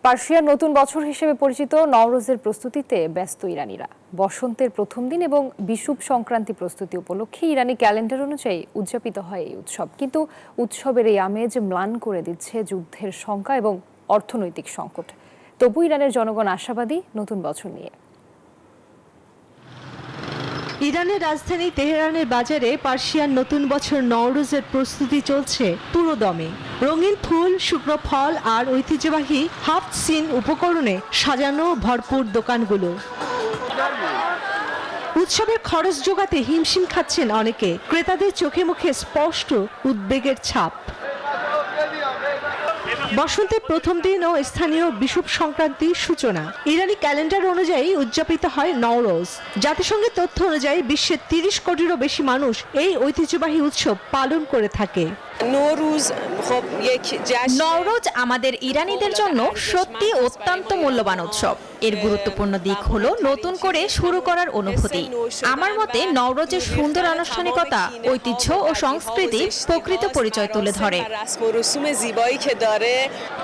পার্সিয়ার নতুন বছর হিসেবে পরিচিত নওরোজের প্রস্তুতিতে ব্যস্ত ইরানিরা। বসন্তের প্রথম দিন এবং বিষুব সংক্রান্তি প্রস্তুতি উপলক্ষে ইরানি ক্যালেন্ডার অনুযায়ী উদযাপিত হয় এই উৎসব। কিন্তু উৎসবের এই আমেজ ম্লান করে দিচ্ছে যুদ্ধের শঙ্কা এবং অর্থনৈতিক সংকট। তবু ইরানের জনগণ আশাবাদী নতুন বছর নিয়ে। ইরানের রাজধানী তেহরানের বাজারে পার্সিয়ান নতুন বছর নওরোজের প্রস্তুতি চলছে পুরো দমে। রঙিন ফুল, শুকনো ফল আর ঐতিহ্যবাহী হাফ সিন উপকরণে সাজানো ভরপুর দোকানগুলো। উৎসবের খরচ জোগাতে হিমশিম খাচ্ছেন অনেকে। ক্রেতাদের চোখে মুখে স্পষ্ট উদ্বেগের ছাপ। বসন্তের প্রথম দিন ও স্থানীয় বিষুব সংক্রান্তির সূচনা। ইরানি ক্যালেন্ডার অনুযায়ী উদযাপিত হয় নওরোজ। জাতিসংঘের তথ্য অনুযায়ী বিশ্বের ৩০ কোটিরও বেশি মানুষ এই ঐতিহ্যবাহী উৎসব পালন করে থাকে। নওরোজ আমাদের ইরানিদের জন্য সত্যি অত্যন্ত মূল্যবান উৎসব। এর গুরুত্বপূর্ণ দিক হলো নতুন করে শুরু করার অনুভূতি। আমার মতে নওরোজের সুন্দর আনুষ্ঠানিকতা, ঐতিহ্য ও সংস্কৃতি প্রকৃত পরিচয় তুলে ধরে।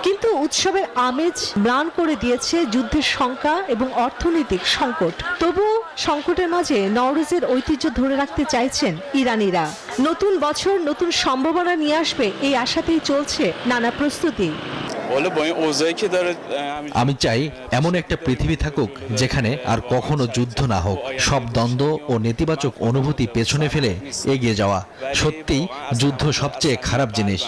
কিন্তু উৎসবের আমেজ ম্লান করে দিয়েছে যুদ্ধের শঙ্কা এবং অর্থনৈতিক সংকট। তবুও সংকটের মাঝে নওরোজের ঐতিহ্য ধরে রাখতে চাইছেন ইরানিরা। নতুন বছর নতুন সম্ভাবনা নিয়ে আসবে এই আশাতেই চলছে নানা প্রস্তুতি। আমি চাই এমন একটা পৃথিবী থাকুক যেখানে আর কখনো যুদ্ধ না হোক, সব দ্বন্দ্ব ও নেতিবাচক অনুভূতি পেছনে ফেলে এগিয়ে যাওয়া। সত্যিই যুদ্ধ সবচেয়ে খারাপ জিনিস।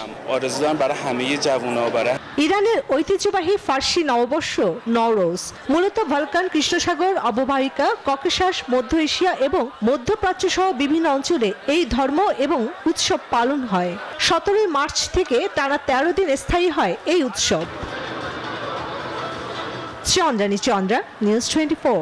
ইরানের ঐতিহ্যবাহী ফার্সি নববর্ষ নওরোজ মূলত বালকান, কৃষ্ণসাগর অববাহিকা, ককেশাস, মধ্য এশিয়া এবং মধ্যপ্রাচ্য সহ বিভিন্ন অঞ্চলে এই ধর্ম এবং উৎসব পালন হয়। 17 মার্চ থেকে টানা 13 দিন স্থায়ী হয় এই উৎসব। চন্দ্রানী চন্দ্রা, নিউজ 24।